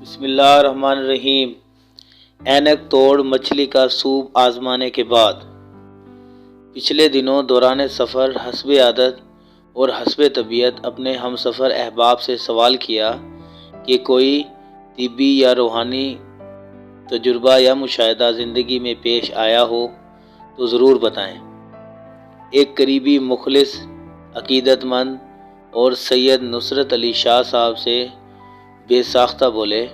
بسم اللہ الرحمن الرحیم۔ اینک توڑ مچھلی کا سوپ آزمانے کے بعد پچھلے دنوں دوران سفر حسب عادت اور حسب طبیعت اپنے ہم سفر احباب سے سوال کیا کہ کوئی طبی یا روحانی تجربہ یا مشاہدہ زندگی میں پیش آیا ہو تو ضرور بتائیں۔ ایک قریبی مخلص عقیدت مند اور سید نصرت علی شاہ صاحب سے بے ساختہ بولے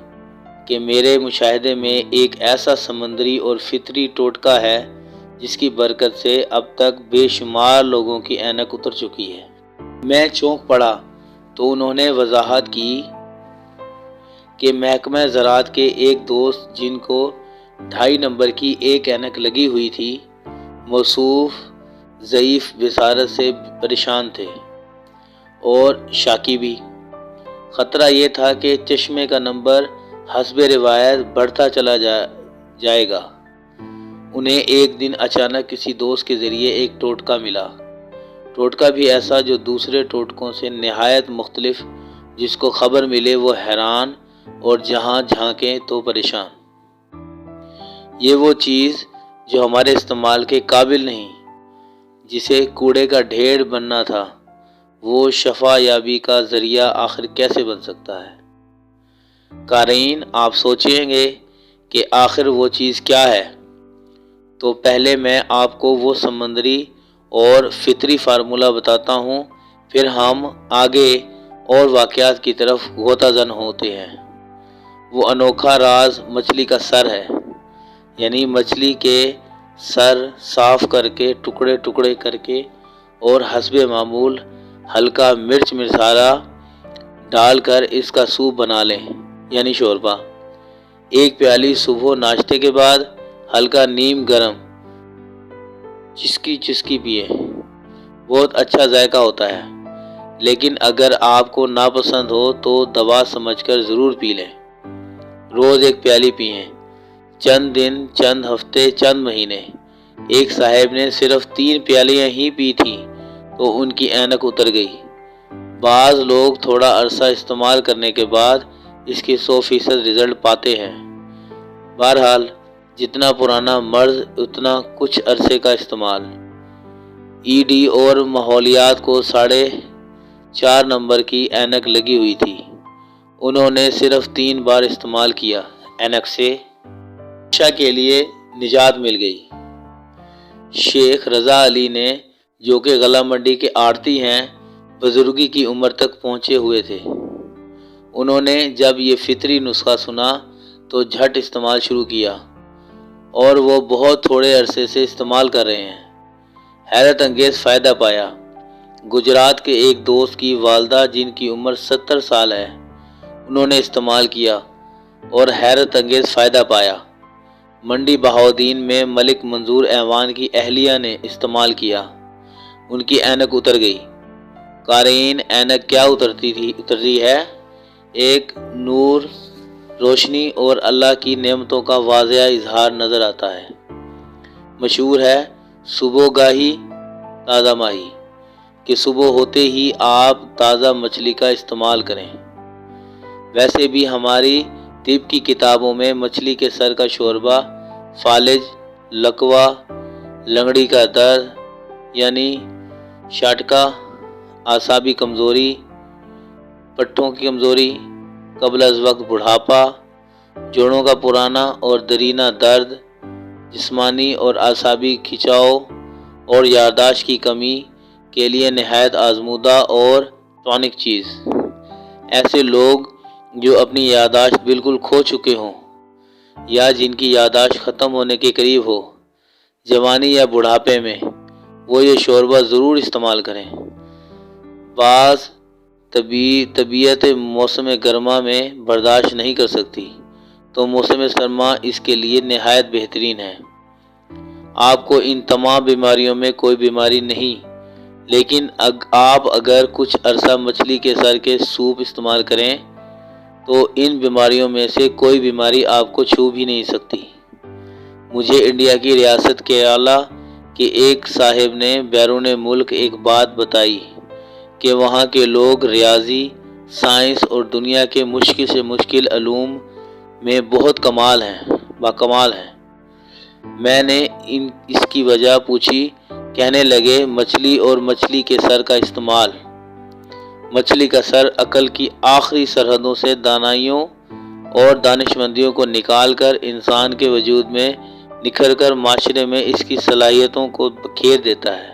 کہ میرے مشاہدے میں ایک ایسا سمندری اور فطری ٹوٹکا ہے جس کی برکت سے اب تک بے شمار لوگوں کی اینک اتر چکی ہے۔ میں چونک پڑا تو انہوں نے وضاحت کی کہ محکمہ زراعت کے ایک دوست جن کو 2.5 نمبر کی ایک اینک لگی ہوئی تھی، موصوف ضعیف بصارت سے پریشان تھے اور شاکی بھی۔ خطرہ یہ تھا کہ چشمے کا نمبر حسب روایت بڑھتا چلا جائے گا۔ انہیں ایک دن اچانک کسی دوست کے ذریعے ایک ٹوٹکا ملا، ٹوٹکا بھی ایسا جو دوسرے ٹوٹکوں سے نہایت مختلف، جس کو خبر ملے وہ حیران اور جہاں جھانکیں تو پریشان۔ یہ وہ چیز جو ہمارے استعمال کے قابل نہیں، جسے کوڑے کا ڈھیر بننا تھا، وہ شفا یابی کا ذریعہ آخر کیسے بن سکتا ہے؟ قارئین، آپ سوچیں گے کہ آخر وہ چیز کیا ہے؟ تو پہلے میں آپ کو وہ سمندری اور فطری فارمولہ بتاتا ہوں، پھر ہم آگے اور واقعات کی طرف غوطہ زن ہوتے ہیں۔ وہ انوکھا راز مچھلی کا سر ہے، یعنی مچھلی کے سر صاف کر کے ٹکڑے ٹکڑے کر کے اور حسب معمول ہلکا مرچ مسالہ ڈال کر اس کا سوپ بنا لیں، یعنی شوربہ۔ ایک پیالی صبح ناشتے کے بعد ہلکا نیم گرم چسکی پیئیں، بہت اچھا ذائقہ ہوتا ہے، لیکن اگر آپ کو ناپسند ہو تو دوا سمجھ کر ضرور پی لیں۔ روز ایک پیالی پئیں، چند دن، چند ہفتے، چند مہینے۔ ایک صاحب نے صرف 3 پیالیاں ہی پی تھیں تو ان کی اینک اتر گئی۔ بعض لوگ تھوڑا عرصہ استعمال کرنے کے بعد اس کی 100% رزلٹ پاتے ہیں۔ بہرحال جتنا پرانا مرض اتنا کچھ عرصے کا استعمال۔ ای ڈی اور ماحولیات کو 4.5 نمبر کی اینک لگی ہوئی تھی، انہوں نے صرف 3 بار استعمال کیا، اینک سے ہمیشہ کے لیے نجات مل گئی۔ شیخ رضا علی نے، جو کہ غلہ منڈی کے آڑتی ہیں، بزرگی کی عمر تک پہنچے ہوئے تھے۔ انہوں نے جب یہ فطری نسخہ سنا تو جھٹ استعمال شروع کیا اور وہ بہت تھوڑے عرصے سے استعمال کر رہے ہیں۔ حیرت انگیز فائدہ پایا۔ گجرات کے ایک دوست کی والدہ جن کی عمر 70 سال ہے، انہوں نے استعمال کیا اور حیرت انگیز فائدہ پایا۔ منڈی بہاؤدین میں ملک منظور ایوان کی اہلیہ نے استعمال کیا، ان کی اینک اتر گئی۔ قارئین، اینک کیا اترتی ہے؟ ایک نور، روشنی اور اللہ کی نعمتوں کا واضح اظہار نظر آتا ہے۔ مشہور ہے صبح گاہی تازہ ماہی، کہ صبح ہوتے ہی آپ تازہ مچھلی کا استعمال کریں۔ ویسے بھی ہماری طب کی کتابوں میں مچھلی کے سر کا شوربہ فالج، لکوہ، لنگڑی کا درد یعنی شاٹکا، اعصابی کمزوری، پٹھوں کی کمزوری، قبل از وقت بڑھاپا، جوڑوں کا پرانا اور دیرینہ درد، جسمانی اور اعصابی کھنچاؤ اور یادداشت کی کمی کے لیے نہایت آزمودہ اور ٹونک چیز۔ ایسے لوگ جو اپنی یادداشت بالکل کھو چکے ہوں یا جن کی یادداشت ختم ہونے کے قریب ہو، جوانی یا بڑھاپے میں، وہ یہ شوربہ ضرور استعمال کریں۔ بعض طبیعت موسم گرما میں برداشت نہیں کر سکتی تو موسم سرما اس کے لیے نہایت بہترین ہے۔ آپ کو ان تمام بیماریوں میں کوئی بیماری نہیں، لیکن آپ اگر کچھ عرصہ مچھلی کے سر کے سوپ استعمال کریں تو ان بیماریوں میں سے کوئی بیماری آپ کو چھو بھی نہیں سکتی۔ مجھے انڈیا کی ریاست کیرالہ کے ایک صاحب نے بیرون ملک ایک بات بتائی کہ وہاں کے لوگ ریاضی، سائنس اور دنیا کے مشکل سے مشکل علوم میں بہت باکمال ہیں۔ میں نے اس کی وجہ پوچھی، کہنے لگے مچھلی اور مچھلی کے سر کا استعمال۔ مچھلی کا سر عقل کی آخری سرحدوں سے دانائیوں اور دانشمندیوں کو نکال کر انسان کے وجود میں نکھر کر معاشرے میں اس کی صلاحیتوں کو بکھیر دیتا ہے۔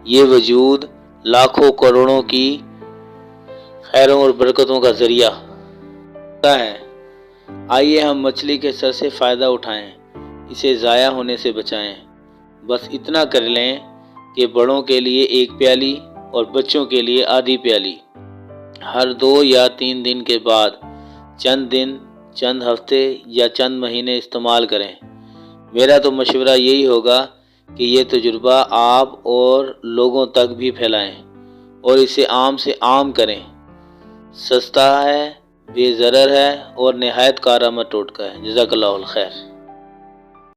یہ وجود لاکھوں کروڑوں کی خیروں اور برکتوں کا ذریعہ ہے۔ آئیے ہم مچھلی کے سر سے فائدہ اٹھائیں، اسے ضائع ہونے سے بچائیں۔ بس اتنا کر لیں کہ بڑوں کے لیے 1 پیالی اور بچوں کے لیے آدھی پیالی ہر 2 یا 3 دن کے بعد چند دن، چند ہفتے یا چند مہینے استعمال کریں۔ میرا تو مشورہ یہی ہوگا کہ یہ تجربہ آپ اور لوگوں تک بھی پھیلائیں اور اسے عام سے عام کریں۔ سستا ہے، بے ضرر ہے اور نہایت کارآمد ٹوٹکا ہے۔ جزاک اللہ الخیر۔